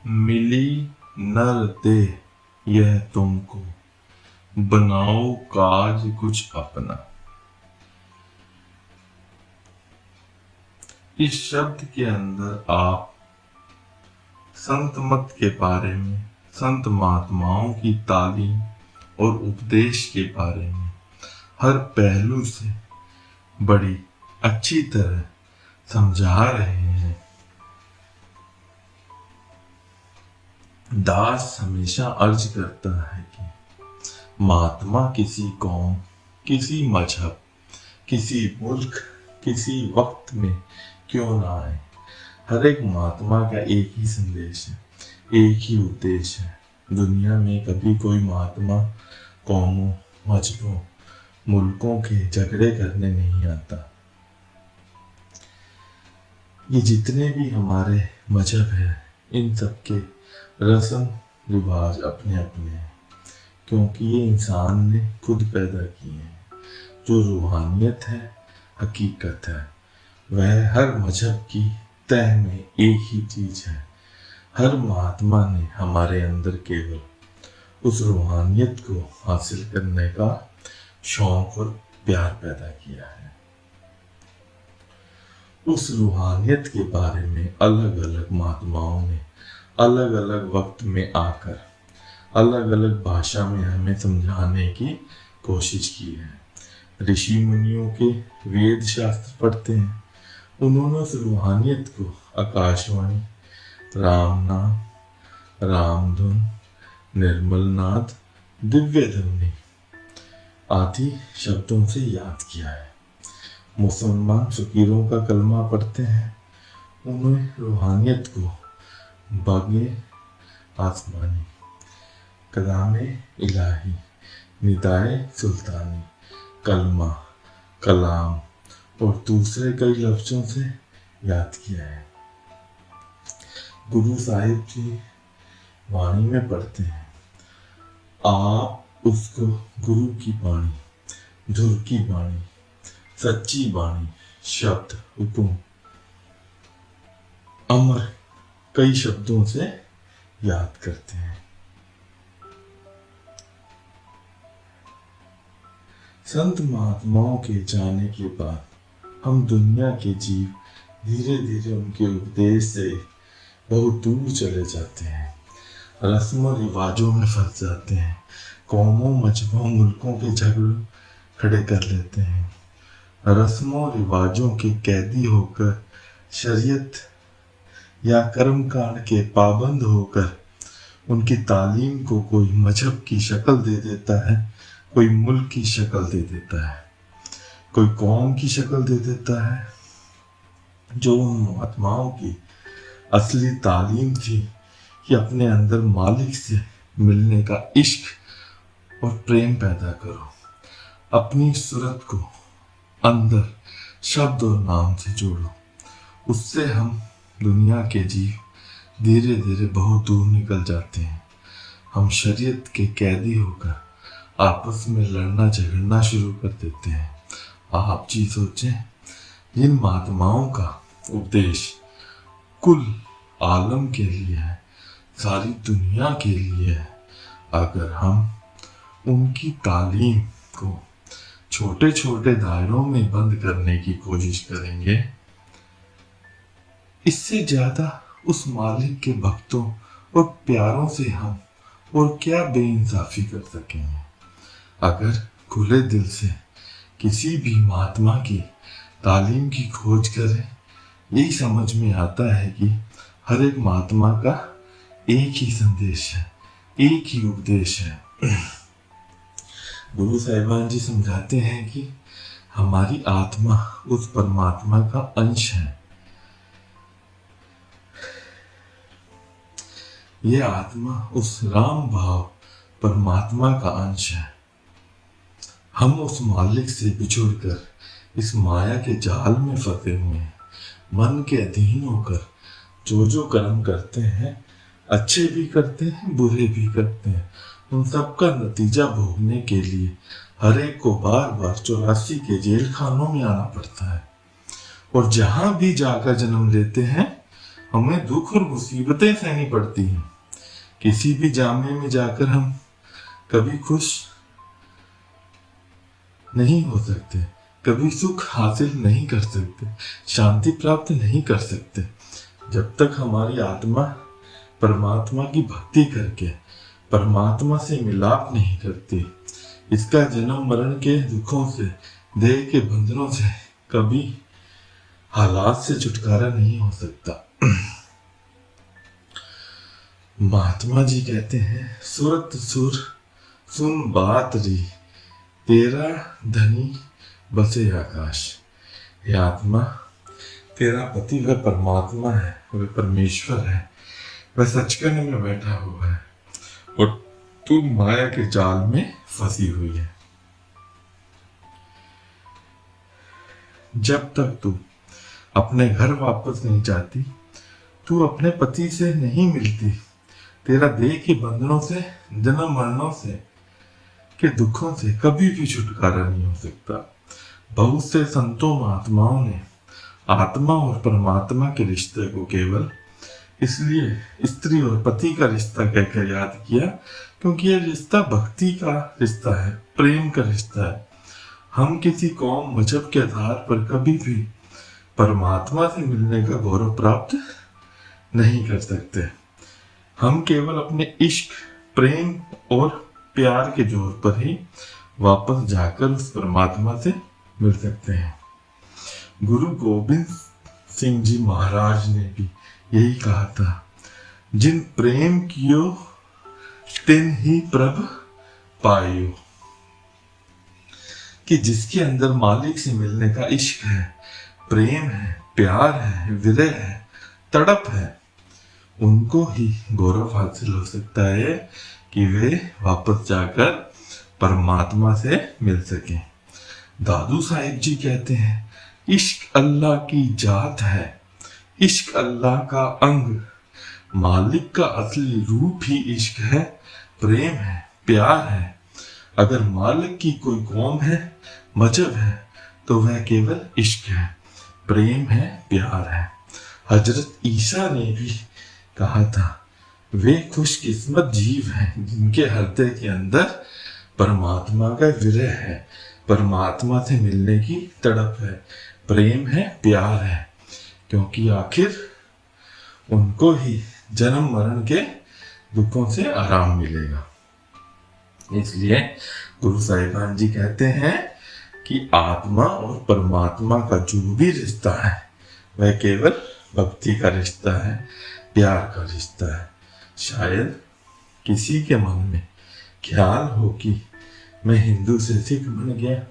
मिली नर देह यह तुमको, बनाओ काज कुछ अपना। इस शब्द के अंदर आप संत मत के बारे में, संत महात्माओं की तालीम और उपदेश के बारे में हर पहलू से बड़ी अच्छी तरह समझा रहे हैं। दास हमेशा अर्ज करता है कि महात्मा किसी कौम, किसी मजहब, किसी मुल्क, किसी वक्त में क्यों ना आए, हर एक महात्मा का एक ही संदेश है, एक ही उद्देश्य है। दुनिया में कभी कोई महात्मा कौमों, मजहबों, मुल्कों के झगड़े करने नहीं आता। ये जितने भी हमारे मजहब है, इन सब के रस्म रिवाज अपने अपने हैं, क्योंकि ये इंसान ने खुद पैदा किए हैं। जो रूहानियत है, हकीकत है, वह हर मजहब की तह में एक ही चीज है। हर महात्मा ने हमारे अंदर केवल उस रूहानियत को हासिल करने का शौक और प्यार पैदा किया है। उस रूहानियत के बारे में अलग अलग महात्माओं ने अलग अलग वक्त में आकर अलग अलग भाषा में हमें समझाने की कोशिश की है। ऋषि मुनियों के वेद शास्त्र पढ़ते हैं, उन्होंने उस रूहानियत को आकाशवाणी, राम नाम, रामधुन, निर्मल नाद, दिव्य ध्वनि आदि शब्दों से याद किया है। मुसलमान फकीरों का कलमा पढ़ते हैं, उन्हें रूहानियत को बागे आसमानी, कलामे इलाही, निदाए सुल्तानी, कलमा, कलाम और दूसरे कई लफ्जों से याद किया है। गुरु साहिब जी वाणी में पढ़ते हैं, आप उसको गुरु की वाणी, धुर की वाणी, सच्ची वाणी, शब्द, हुक्म, अमर कई शब्दों से याद करते हैं। संत महात्माओं के जाने के बाद हम दुनिया के जीव धीरे धीरे उनके उपदेश से बहुत दूर चले जाते हैं, रस्मों रिवाजों में फंस जाते हैं, कौमों, मजहबों, मुल्कों के झगड़े खड़े कर लेते हैं, रस्मों रिवाजों के कैदी होकर, शरीयत या कर्मकांड के पाबंद होकर उनकी तालीम को कोई मजहब की शक्ल दे देता है, कोई मुल्क की शक्ल दे देता है, कोई कौम की शक्ल दे देता है। जो उन महात्माओं की असली तालीम थी कि अपने अंदर मालिक से मिलने का इश्क और प्रेम पैदा करो, अपनी सूरत को अंदर शब्द और नाम से जोड़ो, उससे हम दुनिया के जीव धीरे धीरे बहुत दूर निकल जाते हैं। हम शरीयत के कैदी होकर आपस में लड़ना झगड़ना शुरू कर देते हैं। आप जी सोचें, जिन महात्माओं का उपदेश कुल आलम के लिए है, सारी दुनिया के लिए है, अगर हम उनकी तालीम को छोटे छोटे दायरों में बंद करने की कोशिश करेंगे, इससे ज्यादा उस मालिक के भक्तों और प्यारों से हम और क्या बेइंसाफी कर सकेंगे। अगर खुले दिल से किसी भी महात्मा की तालीम की खोज करें, यही समझ में आता है कि हर एक महात्मा का एक ही संदेश है, एक ही उपदेश है। गुरु साहिबान जी समझाते हैं कि हमारी आत्मा उस परमात्मा का अंश है। यह आत्मा उस राम भाव परमात्मा का अंश है। हम उस मालिक से बिछुड़कर इस माया के जाल में फंसे हुए हैं। मन के अधीन होकर जो कर्म करते हैं, अच्छे भी करते हैं, बुरे भी करते हैं, उन सब का नतीजा भोगने के लिए हर एक को बार बार 84 के जेल खानों में आना पड़ता है। और जहां भी जाकर जन्म लेते हैं, हमें दुख और मुसीबतें सहनी पड़ती हैं। किसी भी जामे में जाकर हम कभी खुश नहीं हो सकते, कभी सुख हासिल नहीं कर सकते, शांति प्राप्त नहीं कर सकते, जब तक हमारी आत्मा परमात्मा की भक्ति करके परमात्मा से मिलाप नहीं करती। इसका जन्म मरण के दुखों से, देह के बंधनों से, कभी हालात से छुटकारा नहीं हो सकता। महात्मा जी कहते हैं, सुरत सुर सुन बात री, तेरा धनी बसे आकाश। हे आत्मा, तेरा पति वह परमात्मा है, वह परमेश्वर है, वह सचखंड में बैठा हुआ है और तू माया के जाल में फंसी हुई है। जब तक तू अपने घर वापस नहीं जाती, तू अपने पति से नहीं मिलती, तेरा देह के बंधनों से, जन्म मरणों से के दुखों से कभी भी छुटकारा नहीं हो सकता। बहुत से संतों महात्माओं ने आत्मा और परमात्मा के रिश्ते को केवल इसलिए स्त्री और पति का रिश्ता कहकर याद किया क्योंकि यह रिश्ता भक्ति का रिश्ता है, प्रेम का रिश्ता है। हम किसी कौम मजहब के आधार पर कभी भी परमात्मा से मिलने का गौरव प्राप्त नहीं कर सकते। हम केवल अपने इश्क, प्रेम और प्यार के जोर पर ही वापस जाकर उस परमात्मा से मिल सकते हैं। गुरु गोविंद सिंह जी महाराज ने भी यही कहा था, जिन प्रेम कियो तिन ही प्रभ पायो। कि जिसके अंदर मालिक से मिलने का इश्क है, प्रेम है, प्यार है, विरह है, तड़प है, उनको ही गौरव हासिल हो सकता है कि वे वापस जाकर परमात्मा से मिल सके। दादू साहिब जी कहते हैं, इश्क अल्लाह की जात है, इश्क अल्लाह का अंग, मालिक का असली रूप ही इश्क है, प्रेम है, प्यार है। अगर मालिक की कोई कौम है, मजहब है, तो वह केवल इश्क है, प्रेम है, प्यार है। हजरत ईसा ने भी कहा था, वे खुशकिस्मत जीव हैं जिनके हृदय के अंदर परमात्मा का विरह है, परमात्मा से मिलने की तड़प है, प्रेम है, प्यार है, क्योंकि आखिर उनको ही जन्म मरण के दुखों से आराम मिलेगा। इसलिए गुरु साहिबान जी कहते हैं कि आत्मा और परमात्मा का जो भी रिश्ता है वह केवल भक्ति का रिश्ता है, प्यार का रिश्ता है। शायद किसी के मन में ख्याल हो कि मैं हिंदू से सिख बन गया,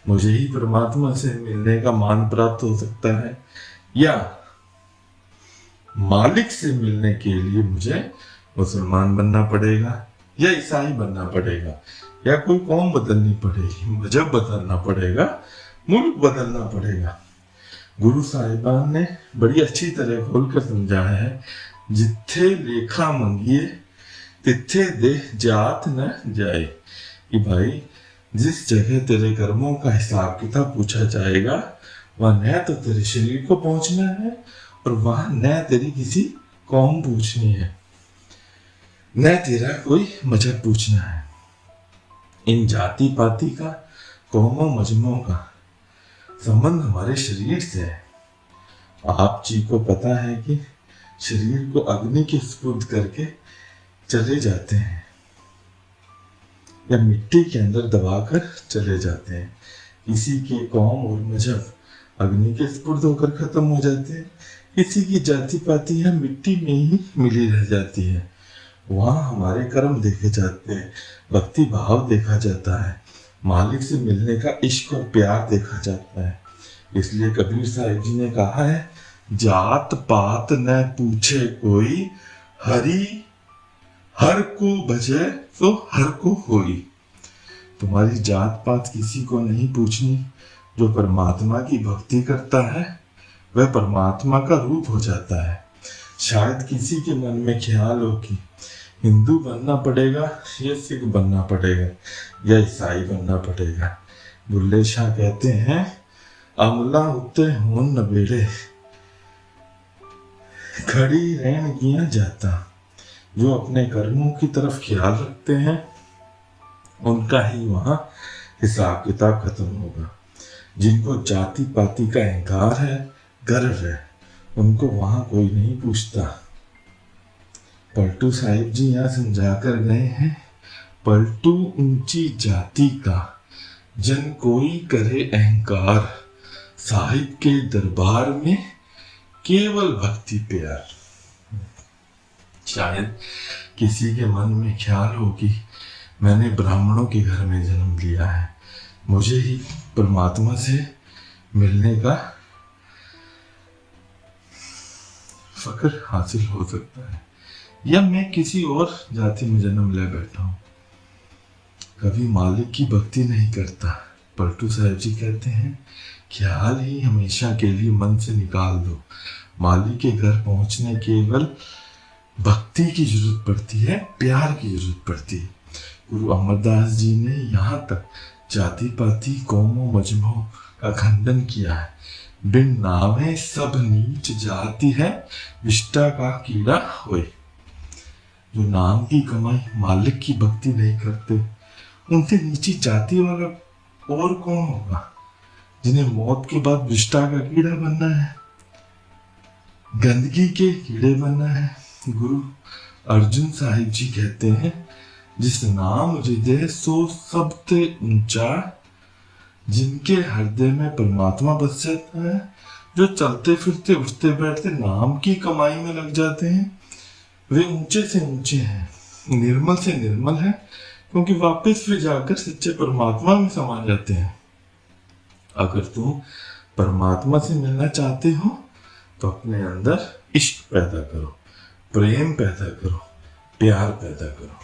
मुझे ही परमात्मा से मिलने का मान प्राप्त हो सकता है, या मालिक से मिलने के लिए मुझे मुसलमान बनना पड़ेगा या ईसाई बनना पड़ेगा, या कोई कौम बदलनी पड़ेगी, मजहब बदलना पड़ेगा, मुल्क बदलना पड़ेगा। गुरु साहिबान ने बड़ी अच्छी तरह खोलकर समझाया है, जिथे लेखा मंगिए तिथे देह जात न जाए। कि भाई जिस जगह तेरे कर्मों का हिसाब किताब पूछा जाएगा, वह न तो तेरे शरीर को पहुंचना है और वहां न तेरी किसी कौम पूछनी है, न तेरा कोई मजहब पूछना है। इन जाति पाति का, कौमों मजहबों का संबंध हमारे शरीर से है। आप जी को पता है कि शरीर को अग्नि के स्पुर्द करके चले जाते हैं या मिट्टी के अंदर दबाकर चले जाते हैं। किसी के कौम और मजहब अग्नि के स्पुर्द होकर खत्म हो जाते हैं, किसी की जाति पाति है मिट्टी में ही मिली रह जाती है। वहाँ हमारे कर्म देखे जाते हैं, भक्ति भाव देखा जाता है, मालिक से मिलने का इश्क और प्यार देखा जाता है। इसलिए कबीर साहिब जी ने कहा है, जात पात न पूछे कोई, हरि हर को भजे तो हर को होई। तुम्हारी जात पात किसी को नहीं पूछनी, जो परमात्मा की भक्ति करता है वह परमात्मा का रूप हो जाता है। शायद किसी के मन में ख्याल हो कि हिंदू बनना पड़ेगा या सिख बनना पड़ेगा या ईसाई बनना पड़ेगा। बुल्ले शाह कहते हैं, अमला उत्ते होन नबेड़े, खड़ी रहन किया जाता। जो अपने कर्मों की तरफ ख्याल रखते हैं उनका ही वहाँ हिसाब किताब खत्म होगा। जिनको जाति पाति का अहंकार है, गर्व है, उनको वहाँ कोई नहीं पूछता। पलटू साहिब जी यहाँ समझा कर गए हैं, पलटू ऊंची जाति का जन कोई करे अहंकार, साहिब के दरबार में केवल भक्ति प्यार। शायद किसी के मन में ख्याल हो कि मैंने ब्राह्मणों के घर में जन्म लिया है, मुझे ही परमात्मा से मिलने का फक्र हासिल हो सकता है, या मैं किसी और जाति में जन्म ले बैठा हूं। कभी मालिक की भक्ति नहीं करता। पलटू साहब जी कहते हैं, ख्याल ही हमेशा के लिए मन से निकाल दो। मालिक के घर पहुंचने केवल भक्ति की जरूरत पड़ती है, प्यार की जरूरत पड़ती है। गुरु अमरदास जी ने यहाँ तक जाति पाति कौमों मजहबों का खंडन किया है। बिन नामे सब नीच जाति है, विष्टा का कीड़ा होए। जो नाम की कमाई, मालिक की भक्ति नहीं करते, उनसे नीची जाति वाला और कौन होगा, जिन्हें मौत के बाद विष्टा का कीड़ा बनना है, गंदगी के कीड़े बनना है। गुरु अर्जुन साहिब जी कहते हैं, जिस नाम हृदय सो सबसे ऊंचा, जिनके हृदय में परमात्मा बस जाता है, जो चलते फिरते उठते बैठते नाम की कमाई में लग जाते हैं, वे ऊंचे से ऊंचे हैं, निर्मल से निर्मल है, क्योंकि वापस वे जाकर सच्चे परमात्मा में समा जाते हैं। अगर तुम परमात्मा से मिलना चाहते हो तो अपने अंदर इश्क पैदा करो, प्रेम पैदा करो, प्यार पैदा करो।